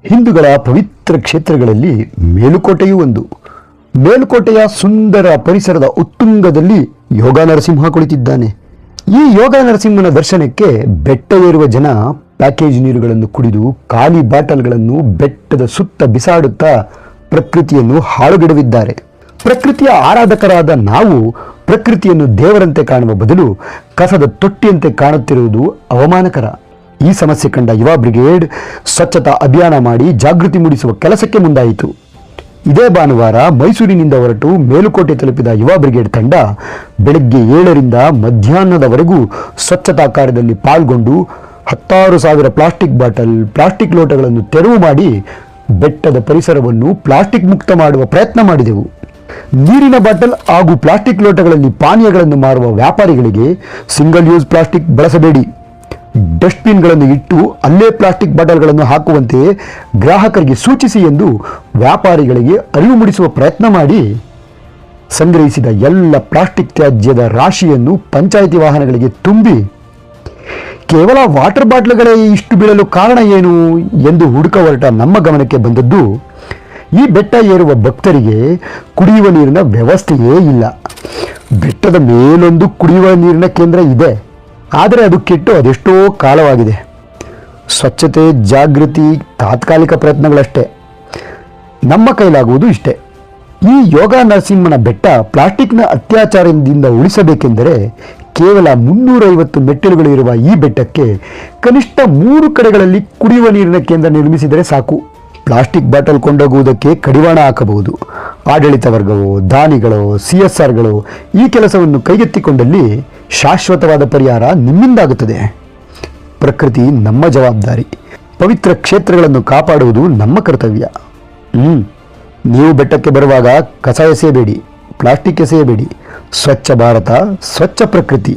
ಹಿಂದೂಗಳ ಪವಿತ್ರ ಕ್ಷೇತ್ರಗಳಲ್ಲಿ ಮೇಲುಕೋಟೆಯೂ ಒಂದು. ಮೇಲುಕೋಟೆಯ ಸುಂದರ ಪರಿಸರದ ಉತ್ತುಂಗದಲ್ಲಿ ಯೋಗ ನರಸಿಂಹ ಕುಳಿತಿದ್ದಾನೆ. ಈ ಯೋಗ ನರಸಿಂಹನ ದರ್ಶನಕ್ಕೆ ಬೆಟ್ಟ ಏರುವ ಜನ ಪ್ಯಾಕೇಜ್ ನೀರುಗಳನ್ನು ಕುಡಿದು ಖಾಲಿ ಬಾಟಲ್ಗಳನ್ನು ಬೆಟ್ಟದ ಸುತ್ತ ಬಿಸಾಡುತ್ತಾ ಪ್ರಕೃತಿಯನ್ನು ಹಾಳುಗೆಡವಿದ್ದಾರೆ. ಪ್ರಕೃತಿಯ ಆರಾಧಕರಾದ ನಾವು ಪ್ರಕೃತಿಯನ್ನು ದೇವರಂತೆ ಕಾಣುವ ಬದಲು ಕಸದ ತೊಟ್ಟಿಯಂತೆ ಕಾಣುತ್ತಿರುವುದು ಅವಮಾನಕರ. ಈ ಸಮಸ್ಯೆ ಕಂಡ ಯುವ ಬ್ರಿಗೇಡ್ ಸ್ವಚ್ಛತಾ ಅಭಿಯಾನ ಮಾಡಿ ಜಾಗೃತಿ ಮೂಡಿಸುವ ಕೆಲಸಕ್ಕೆ ಮುಂದಾಯಿತು. ಇದೇ ಭಾನುವಾರ ಮೈಸೂರಿನಿಂದ ಹೊರಟು ಮೇಲುಕೋಟೆ ತಲುಪಿದ ಯುವ ಬ್ರಿಗೇಡ್ ತಂಡ ಬೆಳಗ್ಗೆ 7ರಿಂದ ಮಧ್ಯಾಹ್ನದವರೆಗೂ ಸ್ವಚ್ಛತಾ ಕಾರ್ಯದಲ್ಲಿ ಪಾಲ್ಗೊಂಡು 16,000 ಪ್ಲಾಸ್ಟಿಕ್ ಬಾಟಲ್, ಪ್ಲಾಸ್ಟಿಕ್ ಲೋಟಗಳನ್ನು ತೆರವು ಮಾಡಿ ಬೆಟ್ಟದ ಪರಿಸರವನ್ನು ಪ್ಲಾಸ್ಟಿಕ್ ಮುಕ್ತ ಮಾಡುವ ಪ್ರಯತ್ನ ಮಾಡಿದೆವು. ನೀರಿನ ಬಾಟಲ್ ಹಾಗೂ ಪ್ಲಾಸ್ಟಿಕ್ ಲೋಟಗಳಲ್ಲಿ ಪಾನೀಯಗಳನ್ನು ಮಾರುವ ವ್ಯಾಪಾರಿಗಳಿಗೆ ಸಿಂಗಲ್ ಯೂಸ್ ಪ್ಲಾಸ್ಟಿಕ್ ಬಳಸಬೇಡಿ, ಡಸ್ಟ್ಬಿನ್ಗಳನ್ನು ಇಟ್ಟು ಅಲ್ಲೇ ಪ್ಲಾಸ್ಟಿಕ್ ಬಾಟಲ್ಗಳನ್ನು ಹಾಕುವಂತೆ ಗ್ರಾಹಕರಿಗೆ ಸೂಚಿಸಿ ಎಂದು ವ್ಯಾಪಾರಿಗಳಿಗೆ ಅರಿವು ಮೂಡಿಸುವ ಪ್ರಯತ್ನ ಮಾಡಿ ಸಂಗ್ರಹಿಸಿದ ಎಲ್ಲ ಪ್ಲಾಸ್ಟಿಕ್ ತ್ಯಾಜ್ಯದ ರಾಶಿಯನ್ನು ಪಂಚಾಯಿತಿ ವಾಹನಗಳಿಗೆ ತುಂಬಿ ಕೇವಲ ವಾಟರ್ ಬಾಟ್ಲುಗಳೇ ಇಷ್ಟು ಬೀಳಲು ಕಾರಣ ಏನು ಎಂದು ಹುಡುಕ ಹೊರಟ ನಮ್ಮ ಗಮನಕ್ಕೆ ಬಂದದ್ದು, ಈ ಬೆಟ್ಟ ಏರುವ ಭಕ್ತರಿಗೆ ಕುಡಿಯುವ ನೀರಿನ ವ್ಯವಸ್ಥೆಯೇ ಇಲ್ಲ. ಬೆಟ್ಟದ ಮೇಲೊಂದು ಕುಡಿಯುವ ನೀರಿನ ಕೇಂದ್ರ ಇದೆ, ಆದರೆ ಅದು ಕೆಟ್ಟು ಅದೆಷ್ಟೋ ಕಾಲವಾಗಿದೆ. ಸ್ವಚ್ಛತೆ ಜಾಗೃತಿ ತಾತ್ಕಾಲಿಕ ಪ್ರಯತ್ನಗಳಷ್ಟೇ. ನಮ್ಮ ಕೈಲಾಗುವುದು ಇಷ್ಟೇ. ಈ ಯೋಗ ನರಸಿಂಹನ ಬೆಟ್ಟ ಪ್ಲಾಸ್ಟಿಕ್ನ ಅತ್ಯಾಚಾರದಿಂದ ಉಳಿಸಬೇಕೆಂದರೆ ಕೇವಲ 350 ಮೆಟ್ಟಿಲುಗಳು ಇರುವ ಈ ಬೆಟ್ಟಕ್ಕೆ ಕನಿಷ್ಠ 3 ಕಡೆಗಳಲ್ಲಿ ಕುಡಿಯುವ ನೀರಿನ ಕೇಂದ್ರ ನಿರ್ಮಿಸಿದರೆ ಸಾಕು. ಪ್ಲಾಸ್ಟಿಕ್ ಬಾಟಲ್ ಕೊಂಡೋಗುವುದಕ್ಕೆ ಕಡಿವಾಣ ಹಾಕಬಹುದು. ಆಡಳಿತ ವರ್ಗವೋ, ದಾನಿಗಳೋ, CSRಗಳೋ ಈ ಕೆಲಸವನ್ನು ಕೈಗೆತ್ತಿಕೊಂಡಲ್ಲಿ ಶಾಶ್ವತವಾದ ಪರಿಹಾರ ನಿಮ್ಮಿಂದಾಗುತ್ತದೆ. ಪ್ರಕೃತಿ ನಮ್ಮ ಜವಾಬ್ದಾರಿ. ಪವಿತ್ರ ಕ್ಷೇತ್ರಗಳನ್ನು ಕಾಪಾಡುವುದು ನಮ್ಮ ಕರ್ತವ್ಯ. ನೀವು ಬೆಟ್ಟಕ್ಕೆ ಬರುವಾಗ ಕಸ ಎಸೆಯಬೇಡಿ, ಪ್ಲಾಸ್ಟಿಕ್ ಎಸೆಯಬೇಡಿ. ಸ್ವಚ್ಛ ಭಾರತ, ಸ್ವಚ್ಛ ಪ್ರಕೃತಿ.